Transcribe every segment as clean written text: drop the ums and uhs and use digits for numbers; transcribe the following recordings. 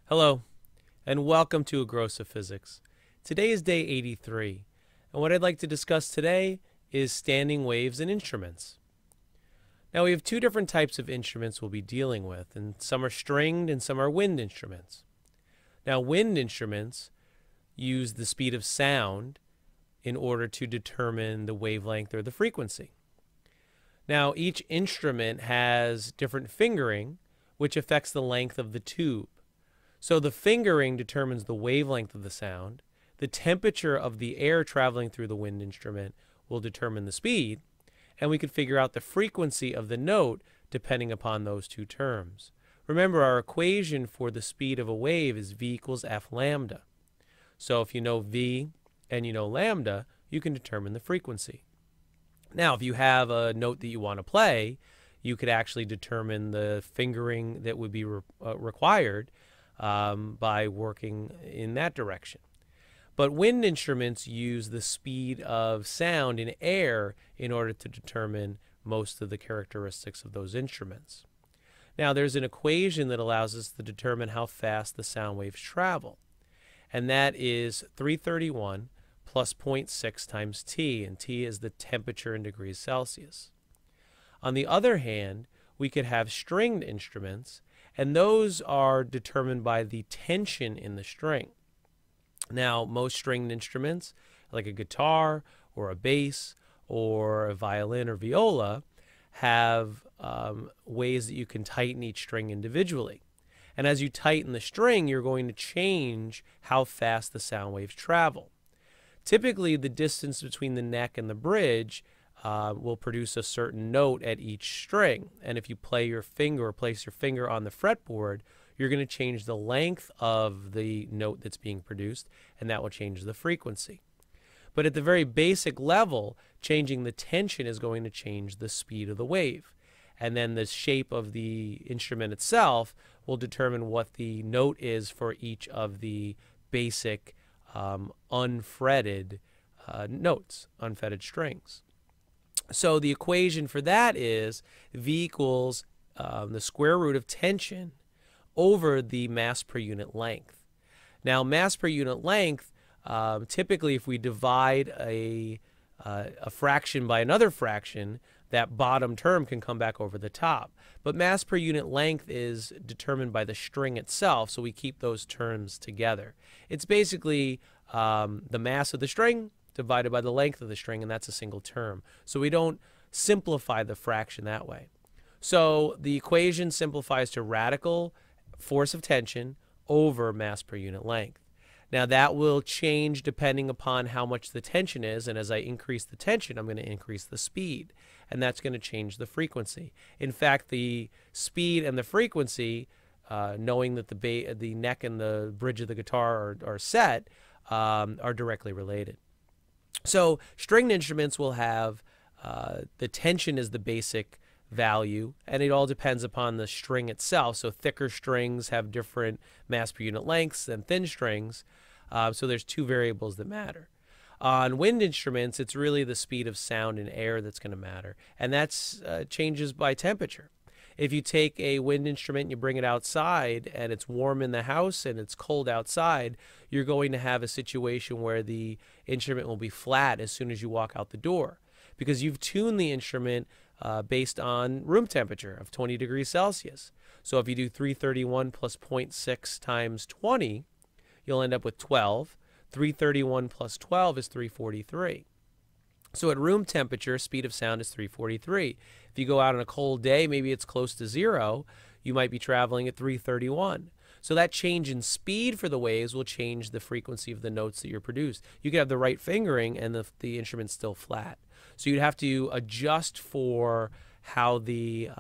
Hello, and welcome to Agrosa Physics. Today is day 83, and what I'd like to discuss today is standing waves and instruments. Now, we have two different types of instruments we'll be dealing with, and some are stringed and some are wind instruments. Now, wind instruments use the speed of sound in order to determine the wavelength or the frequency. Now, each instrument has different fingering, which affects the length of the tube. So the fingering determines the wavelength of the sound. The temperature of the air traveling through the wind instrument will determine the speed, and we can figure out the frequency of the note depending upon those two terms. Remember, our equation for the speed of a wave is v equals f lambda. So if you know v and you know lambda, you can determine the frequency. Now, if you have a note that you want to play, you could actually determine the fingering that would be required by working in that direction. But wind instruments use the speed of sound in air in order to determine most of the characteristics of those instruments. Now, there's an equation that allows us to determine how fast the sound waves travel, and that is 331 plus 0.6 times T, and T is the temperature in degrees Celsius. On the other hand, we could have stringed instruments, and those are determined by the tension in the string. Now, most stringed instruments, like a guitar or a bass or a violin or viola, have ways that you can tighten each string individually. And as you tighten the string, you're going to change how fast the sound waves travel. Typically, the distance between the neck and the bridge will produce a certain note at each string. And if you play your finger or place your finger on the fretboard, you're going to change the length of the note that's being produced, and that will change the frequency. But at the very basic level, changing the tension is going to change the speed of the wave. And then the shape of the instrument itself will determine what the note is for each of the basic unfretted notes, unfretted strings. So the equation for that is V equals the square root of tension over the mass per unit length. Now, mass per unit length, typically if we divide a fraction by another fraction, that bottom term can come back over the top. But mass per unit length is determined by the string itself, so we keep those terms together. It's basically the mass of the string divided by the length of the string, and that's a single term. So we don't simplify the fraction that way. So the equation simplifies to radical force of tension over mass per unit length. Now that will change depending upon how much the tension is, and as I increase the tension, I'm going to increase the speed, and that's going to change the frequency. In fact, the speed and the frequency, knowing that the neck and the bridge of the guitar are set, are directly related. So stringed instruments will have the tension is the basic value, and it all depends upon the string itself. So thicker strings have different mass per unit lengths than thin strings. So there's two variables that matter. On wind instruments, it's really the speed of sound in air that's going to matter, and that's changes by temperature. If you take a wind instrument and you bring it outside and it's warm in the house and it's cold outside, you're going to have a situation where the instrument will be flat as soon as you walk out the door, because you've tuned the instrument based on room temperature of 20 degrees Celsius. So if you do 331 plus 0.6 times 20, you'll end up with 12. 331 plus 12 is 343. So at room temperature, speed of sound is 343. If you go out on a cold day, maybe it's close to 0, you might be traveling at 331. So that change in speed for the waves will change the frequency of the notes that you're produced. You could have the right fingering and the instrument's still flat. So you'd have to adjust for how the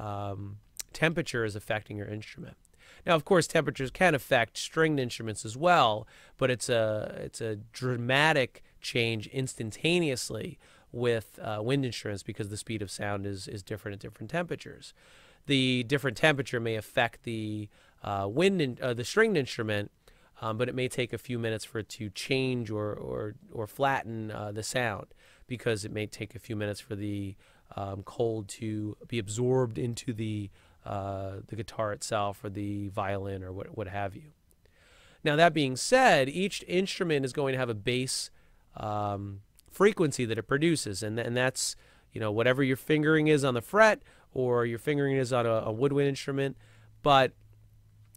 temperature is affecting your instrument. Now, of course, temperatures can affect stringed instruments as well, but it's a dramatic change instantaneously with wind instruments because the speed of sound is different at different temperatures. The different temperature may affect the the stringed instrument, but it may take a few minutes for it to change or flatten the sound, because it may take a few minutes for the cold to be absorbed into the guitar itself or the violin or what have you. Now, that being said, each instrument is going to have a base frequency that it produces, and that's, you know, whatever your fingering is on the fret or your fingering is on a woodwind instrument. But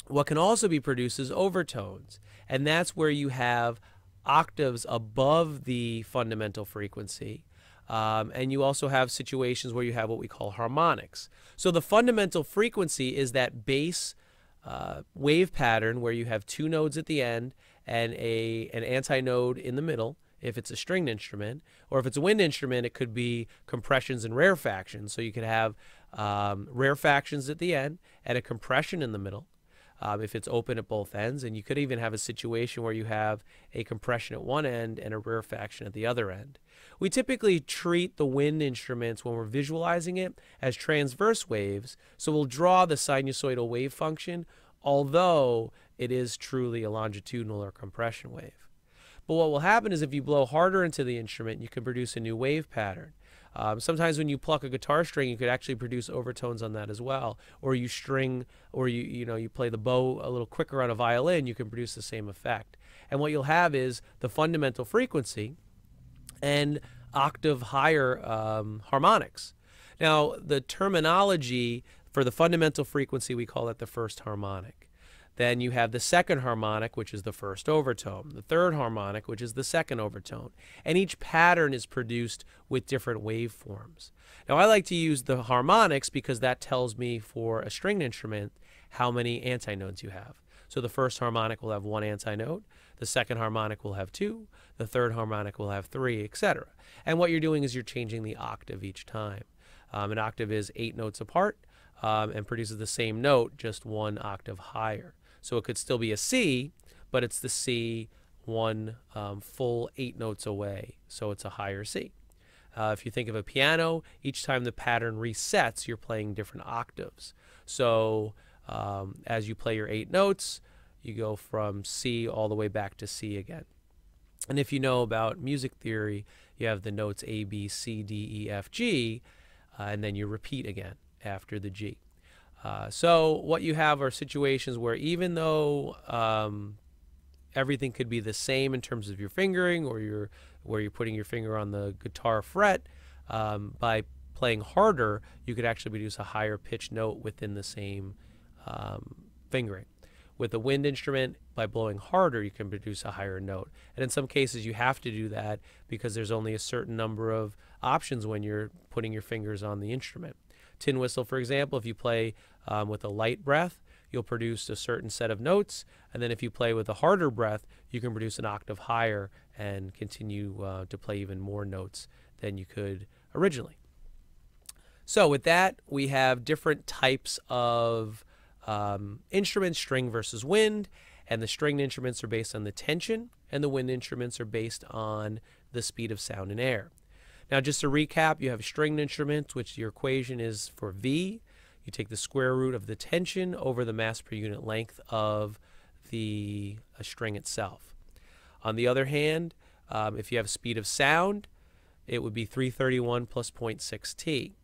what can also be produced is overtones, and that's where you have octaves above the fundamental frequency. And you also have situations where you have what we call harmonics. So the fundamental frequency is that bass wave pattern where you have two nodes at the end and an antinode in the middle if it's a stringed instrument, or if it's a wind instrument, it could be compressions and rarefactions. So you could have rarefactions at the end and a compression in the middle if it's open at both ends, and you could even have a situation where you have a compression at one end and a rarefaction at the other end. We typically treat the wind instruments when we're visualizing it as transverse waves, so we'll draw the sinusoidal wave function, although it is truly a longitudinal or compression wave. But what will happen is if you blow harder into the instrument, you can produce a new wave pattern. Sometimes when you pluck a guitar string, you could actually produce overtones on that as well. Or you string, or you play the bow a little quicker on a violin, you can produce the same effect. And what you'll have is the fundamental frequency and octave higher harmonics. Now, the terminology for the fundamental frequency, we call it the first harmonic. Then you have the second harmonic, which is the first overtone, the third harmonic, which is the second overtone. And each pattern is produced with different waveforms. Now, I like to use the harmonics because that tells me for a stringed instrument how many antinodes you have. So the first harmonic will have one antinode, the second harmonic will have two, the third harmonic will have three, etc. And what you're doing is you're changing the octave each time. An octave is 8 notes apart and produces the same note, just one octave higher. So it could still be a C, but it's the C one full 8 notes away, so it's a higher C. If you think of a piano, each time the pattern resets, you're playing different octaves. So as you play your 8 notes, you go from C all the way back to C again. And if you know about music theory, you have the notes A, B, C, D, E, F, G, and then you repeat again after the G. So what you have are situations where even though everything could be the same in terms of your fingering or where you're putting your finger on the guitar fret, by playing harder, you could actually produce a higher pitched note within the same fingering. With a wind instrument, by blowing harder, you can produce a higher note. And in some cases, you have to do that because there's only a certain number of options when you're putting your fingers on the instrument. Tin whistle, for example, if you play with a light breath, you'll produce a certain set of notes, and then if you play with a harder breath, you can produce an octave higher and continue to play even more notes than you could originally. So with that, we have different types of instruments, string versus wind, and the stringed instruments are based on the tension, and the wind instruments are based on the speed of sound in air. Now, just to recap, you have stringed instruments, which your equation is for V. You take the square root of the tension over the mass per unit length of the string itself. On the other hand, if you have speed of sound, it would be 331 plus 0.6 t.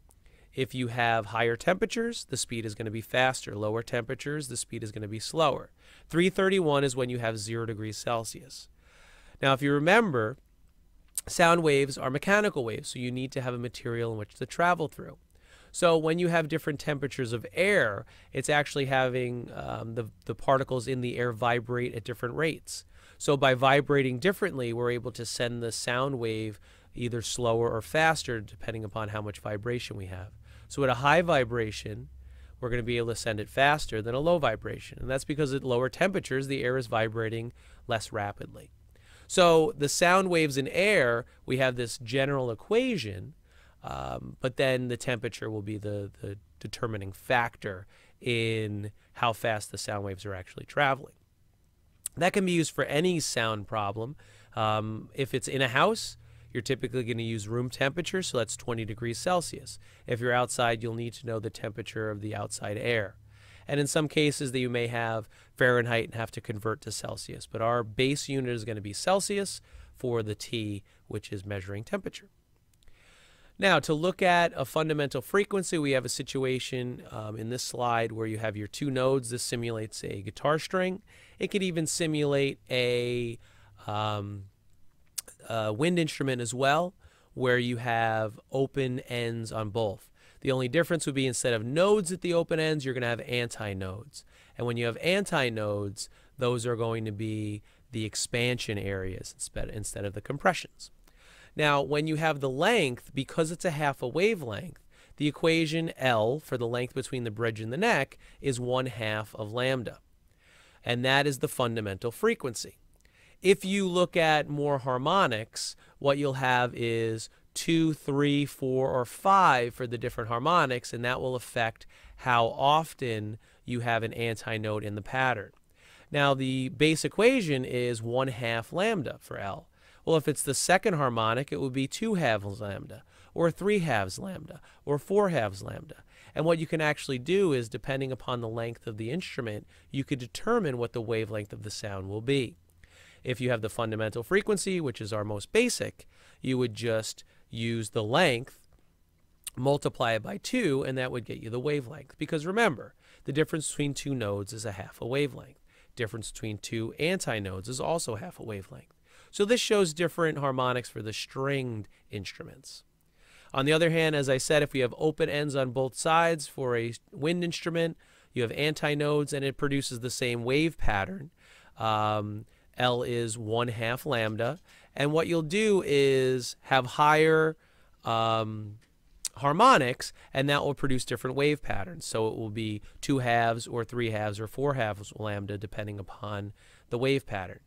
If you have higher temperatures, the speed is going to be faster. Lower temperatures, the speed is going to be slower. 331 is when you have 0 degrees Celsius. Now, if you remember, sound waves are mechanical waves, so you need to have a material in which to travel through. So when you have different temperatures of air, it's actually having the particles in the air vibrate at different rates. So by vibrating differently, we're able to send the sound wave either slower or faster depending upon how much vibration we have. So at a high vibration, we're going to be able to send it faster than a low vibration. And that's because at lower temperatures, the air is vibrating less rapidly. So the sound waves in air, we have this general equation, but then the temperature will be the determining factor in how fast the sound waves are actually traveling. That can be used for any sound problem. If it's in a house, you're typically going to use room temperature, so that's 20 degrees Celsius. If you're outside, you'll need to know the temperature of the outside air. And in some cases that you may have Fahrenheit and have to convert to Celsius. But our base unit is going to be Celsius for the T, which is measuring temperature. Now, to look at a fundamental frequency, we have a situation in this slide where you have your two nodes. This simulates a guitar string. It could even simulate a wind instrument as well, where you have open ends on both. The only difference would be instead of nodes at the open ends, you're going to have antinodes. And when you have antinodes, those are going to be the expansion areas instead of the compressions. Now, when you have the length, because it's a half a wavelength, the equation L for the length between the bridge and the neck is 1/2 of lambda. And that is the fundamental frequency. If you look at more harmonics, what you'll have is 2, 3, 4, or 5 for the different harmonics, and that will affect how often you have an antinode in the pattern. Now, the base equation is 1/2 lambda for L. Well, if it's the second harmonic, it would be 2/2 lambda, or 3/2 lambda, or 4/2 lambda. And what you can actually do is, depending upon the length of the instrument, you could determine what the wavelength of the sound will be. If you have the fundamental frequency, which is our most basic, you would just use the length, multiply it by 2, and that would get you the wavelength. Because remember, the difference between two nodes is a half a wavelength. Difference between two antinodes is also half a wavelength. So this shows different harmonics for the stringed instruments. On the other hand, as I said, if we have open ends on both sides for a wind instrument, you have antinodes and it produces the same wave pattern. L is 1/2 lambda. And what you'll do is have higher harmonics, and that will produce different wave patterns. So it will be 2/2 or 3/2 or 4/2 lambda, depending upon the wave pattern.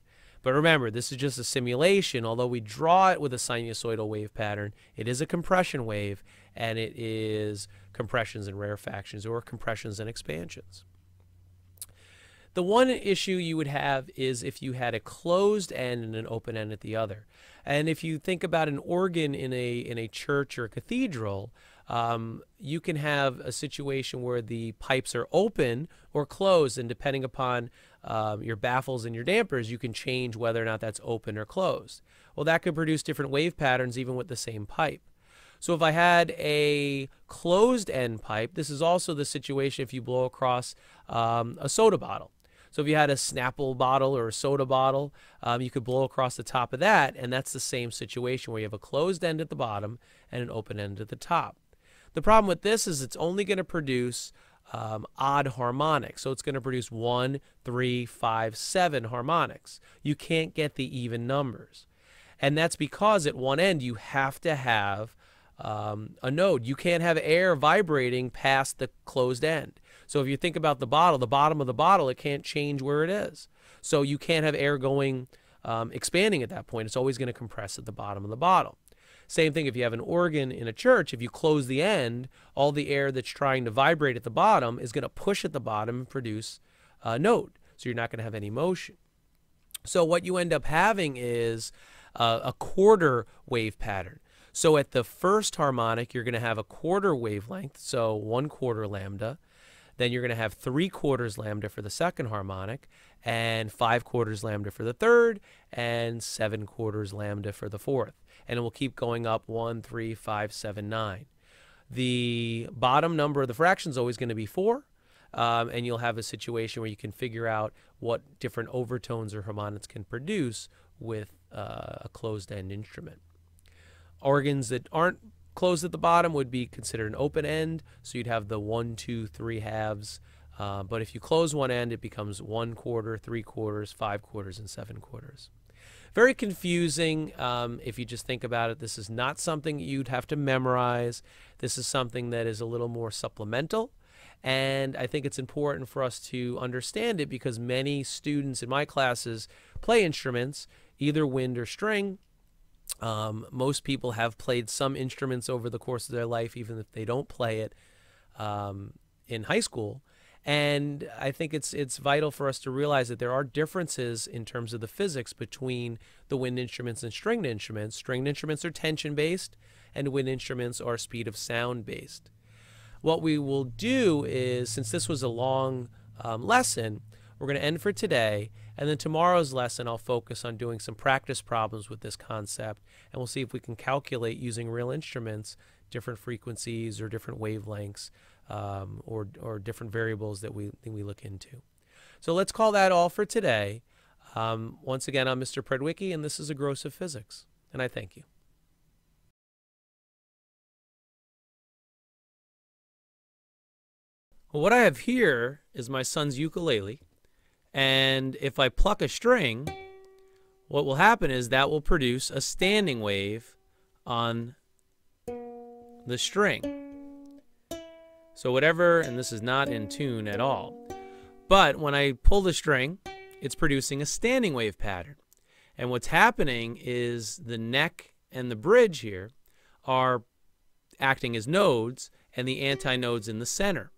But remember, this is just a simulation. Although we draw it with a sinusoidal wave pattern, it is a compression wave, and it is compressions and rarefactions, or compressions and expansions. The one issue you would have is if you had a closed end and an open end at the other. And if you think about an organ in a church or a cathedral, you can have a situation where the pipes are open or closed, and depending upon your baffles and your dampers, you can change whether or not that's open or closed. Well, that could produce different wave patterns even with the same pipe. So if I had a closed end pipe, this is also the situation if you blow across a soda bottle. So if you had a Snapple bottle or a soda bottle, you could blow across the top of that, and that's the same situation where you have a closed end at the bottom and an open end at the top. The problem with this is it's only going to produce odd harmonics. So it's going to produce 1, 3, 5, 7 harmonics. You can't get the even numbers. And that's because at one end you have to have a node. You can't have air vibrating past the closed end. So if you think about the bottom of the bottle, it can't change where it is. So you can't have air going, expanding at that point. It's always going to compress at the bottom of the bottle. Same thing if you have an organ in a church. If you close the end, all the air that's trying to vibrate at the bottom is going to push at the bottom and produce a node. So you're not going to have any motion. So what you end up having is a quarter wave pattern. So at the first harmonic, you're going to have a quarter wavelength, so 1/4 lambda. Then you're going to have 3/4 lambda for the second harmonic, and 5/4 lambda for the third, and 7/4 lambda for the fourth. And it will keep going up 1, 3, 5, 7, 9. The bottom number of the fraction is always going to be 4, and you'll have a situation where you can figure out what different overtones or harmonics can produce with a closed-end instrument. Organs that aren't closed at the bottom would be considered an open end, so you'd have the 1, 2, 3/2. But if you close one end, it becomes 1/4, 3/4, 5/4, and 7/4. Very confusing if you just think about it. This is not something you'd have to memorize. This is something that is a little more supplemental. And I think it's important for us to understand it because many students in my classes play instruments, either wind or string. Most people have played some instruments over the course of their life, even if they don't play it in high school. And I think it's vital for us to realize that there are differences in terms of the physics between the wind instruments and stringed instruments. Stringed instruments are tension-based, and wind instruments are speed of sound-based. What we will do is, since this was a long lesson, we're going to end for today, and then tomorrow's lesson I'll focus on doing some practice problems with this concept, and we'll see if we can calculate using real instruments different frequencies or different wavelengths or different variables that we look into. So let's call that all for today. Once again, I'm Mr. Predwicki, and this is A Gross of Physics, and I thank you. Well, what I have here is my son's ukulele, and if I pluck a string, what will happen is that will produce a standing wave on the string. So whatever, and this is not in tune at all, but when I pull the string, it's producing a standing wave pattern. And what's happening is the neck and the bridge here are acting as nodes and the antinodes in the center.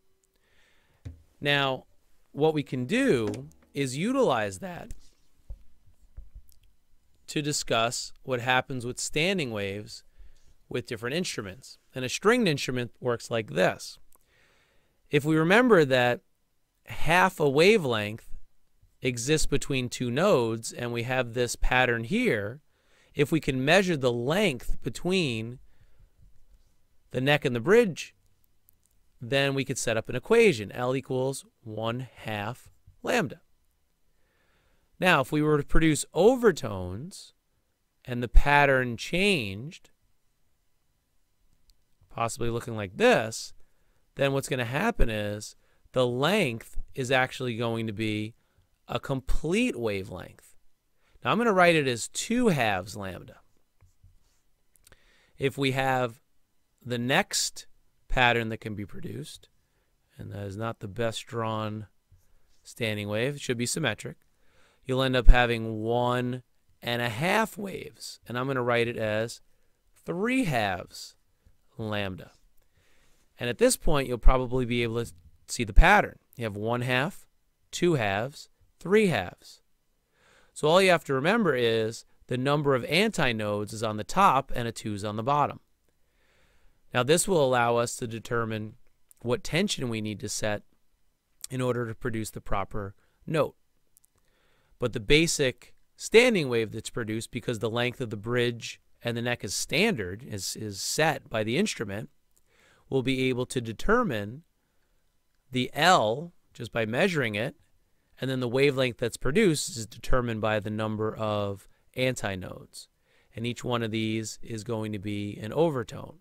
Now, what we can do is utilize that to discuss what happens with standing waves with different instruments. And a stringed instrument works like this. If we remember that half a wavelength exists between two nodes, and we have this pattern here, if we can measure the length between the neck and the bridge, then we could set up an equation. L equals 1/2 lambda. Now, if we were to produce overtones and the pattern changed, possibly looking like this, then what's going to happen is the length is actually going to be a complete wavelength. Now, I'm going to write it as 2/2 lambda. If we have the next pattern that can be produced, and that is not the best drawn standing wave, it should be symmetric, you'll end up having 1.5 waves, and I'm going to write it as 3/2 lambda. And at this point, you'll probably be able to see the pattern. You have 1/2, 2/2, 3/2. So all you have to remember is the number of antinodes is on the top and a 2 is on the bottom. Now this will allow us to determine what tension we need to set in order to produce the proper note. But the basic standing wave that's produced, because the length of the bridge and the neck is standard, is set by the instrument, will be able to determine the L just by measuring it, and then the wavelength that's produced is determined by the number of antinodes. And each one of these is going to be an overtone.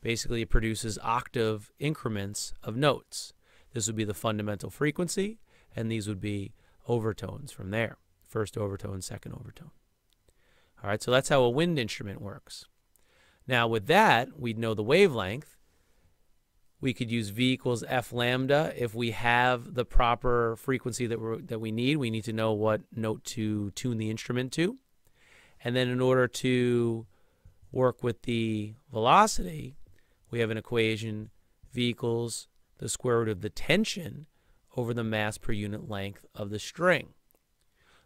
Basically, it produces octave increments of notes. This would be the fundamental frequency, and these would be overtones from there. First overtone, second overtone. All right, so that's how a wind instrument works. Now, with that, we'd know the wavelength. We could use V equals F lambda. If we have the proper frequency that we need to know what note to tune the instrument to. And then in order to work with the velocity, we have an equation, V equals the square root of the tension over the mass per unit length of the string.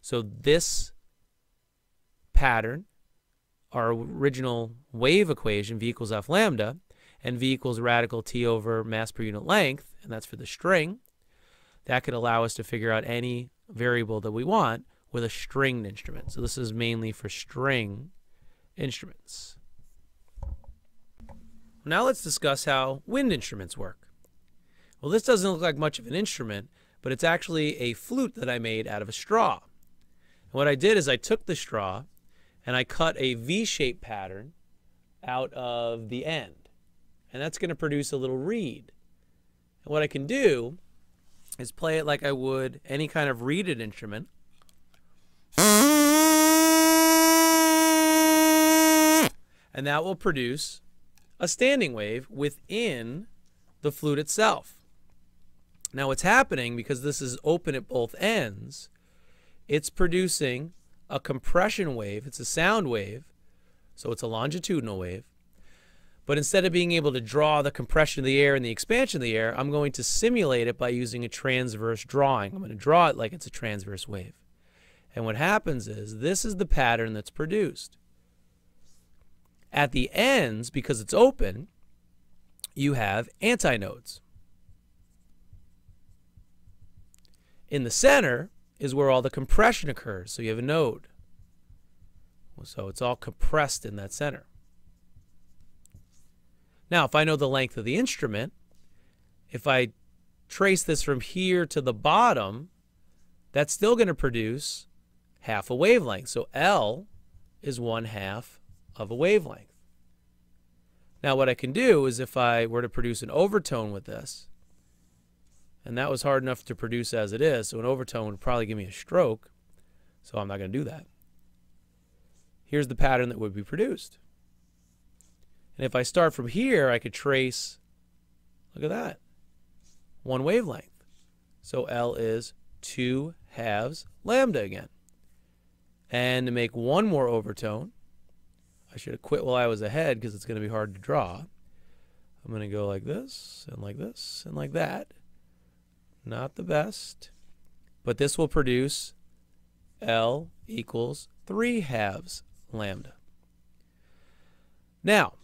So this pattern, our original wave equation, V equals F lambda, and V equals radical T over mass per unit length, and that's for the string, that could allow us to figure out any variable that we want with a stringed instrument. So this is mainly for string instruments. Now let's discuss how wind instruments work. Well, this doesn't look like much of an instrument, but it's actually a flute that I made out of a straw. And what I did is I took the straw and I cut a V-shaped pattern out of the end. And that's going to produce a little reed. And what I can do is play it like I would any kind of reeded instrument. And that will produce a standing wave within the flute itself. Now what's happening, because this is open at both ends, it's producing a compression wave. It's a sound wave, so it's a longitudinal wave. But instead of being able to draw the compression of the air and the expansion of the air, I'm going to simulate it by using a transverse drawing. I'm going to draw it like it's a transverse wave. And what happens is, this is the pattern that's produced. At the ends, because it's open, you have antinodes. In the center is where all the compression occurs, so you have a node. So it's all compressed in that center. Now, if I know the length of the instrument, if I trace this from here to the bottom, that's still going to produce half a wavelength. So L is 1/2 of a wavelength. Now what I can do is if I were to produce an overtone with this, and that was hard enough to produce as it is, so an overtone would probably give me a stroke, so I'm not going to do that. Here's the pattern that would be produced. And if I start from here, I could trace, look at that, one wavelength. So L is 2/2 lambda again. And to make one more overtone, I should have quit while I was ahead because it's going to be hard to draw. I'm going to go like this, and like this, and like that. Not the best, but this will produce L equals 3/2 lambda. Now,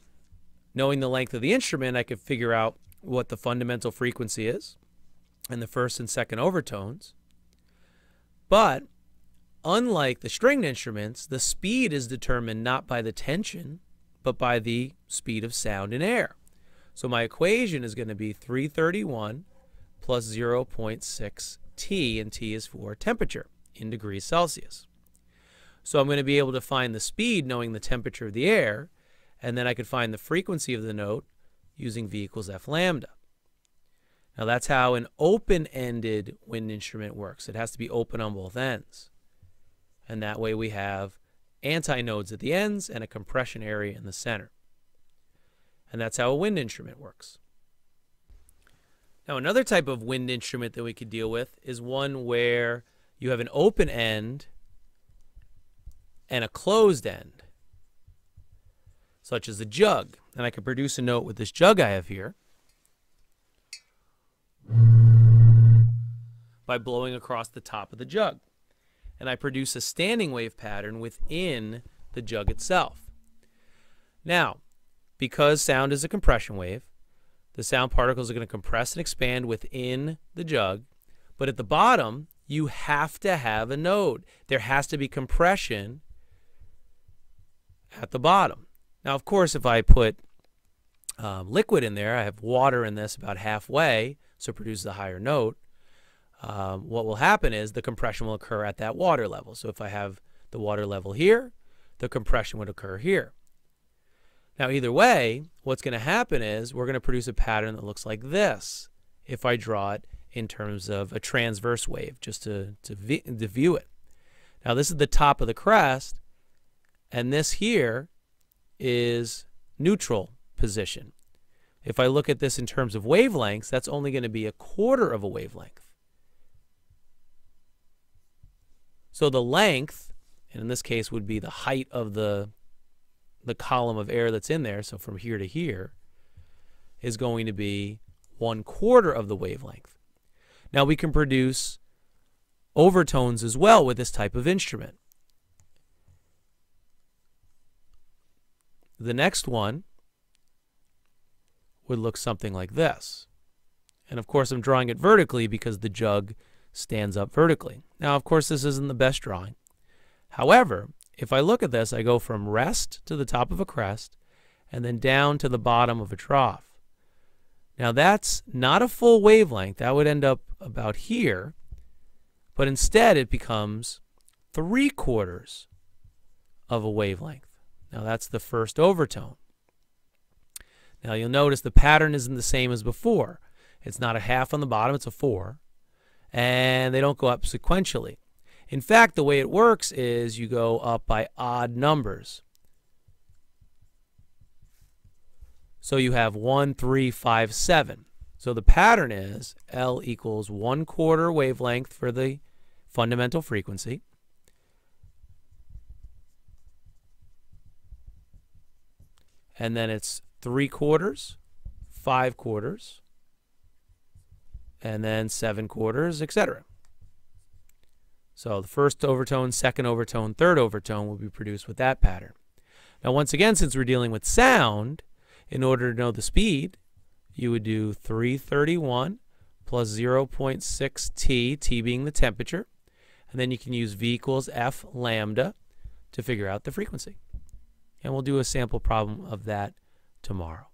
knowing the length of the instrument, I could figure out what the fundamental frequency is and the first and second overtones. But unlike the stringed instruments, the speed is determined not by the tension, but by the speed of sound in air. So my equation is going to be 331 plus 0.6 T, and T is for temperature in degrees Celsius. So I'm going to be able to find the speed knowing the temperature of the air, and then I could find the frequency of the note using V equals F lambda. Now that's how an open-ended wind instrument works. It has to be open on both ends. And that way we have antinodes at the ends and a compression area in the center. And that's how a wind instrument works. Now another type of wind instrument that we could deal with is one where you have an open end and a closed end, such as a jug. And I could produce a note with this jug I have here by blowing across the top of the jug. And I produce a standing wave pattern within the jug itself. Now, because sound is a compression wave, the sound particles are going to compress and expand within the jug, but at the bottom, you have to have a node. There has to be compression at the bottom. Now, of course, if I put liquid in there, I have water in this about halfway, so it produces a higher note. What will happen is the compression will occur at that water level. So if I have the water level here, the compression would occur here. Now either way, what's going to happen is we're going to produce a pattern that looks like this if I draw it in terms of a transverse wave, just to view it. Now this is the top of the crest, and this here is neutral position. If I look at this in terms of wavelengths, that's only going to be 1/4 of a wavelength. So the length, and in this case would be the height of the column of air that's in there, so from here to here, is going to be 1/4 of the wavelength. Now we can produce overtones as well with this type of instrument. The next one would look something like this. And of course I'm drawing it vertically because the jug stands up vertically. Now of course this isn't the best drawing. However, if I look at this, I go from rest to the top of a crest and then down to the bottom of a trough. Now that's not a full wavelength. That would end up about here, but instead it becomes 3/4 of a wavelength. Now that's the first overtone. Now you'll notice the pattern isn't the same as before. It's not a half on the bottom, it's a 4. And they don't go up sequentially. In fact, the way it works is you go up by odd numbers. So you have 1, 3, 5, 7. So the pattern is L equals 1/4 wavelength for the fundamental frequency. And then it's 3/4, 5/4, and then 7/4, etc. So the first overtone, second overtone, third overtone will be produced with that pattern. Now once again, since we're dealing with sound, in order to know the speed, you would do 331 plus 0.6 T, T being the temperature, and then you can use V equals F lambda to figure out the frequency. And we'll do a sample problem of that tomorrow.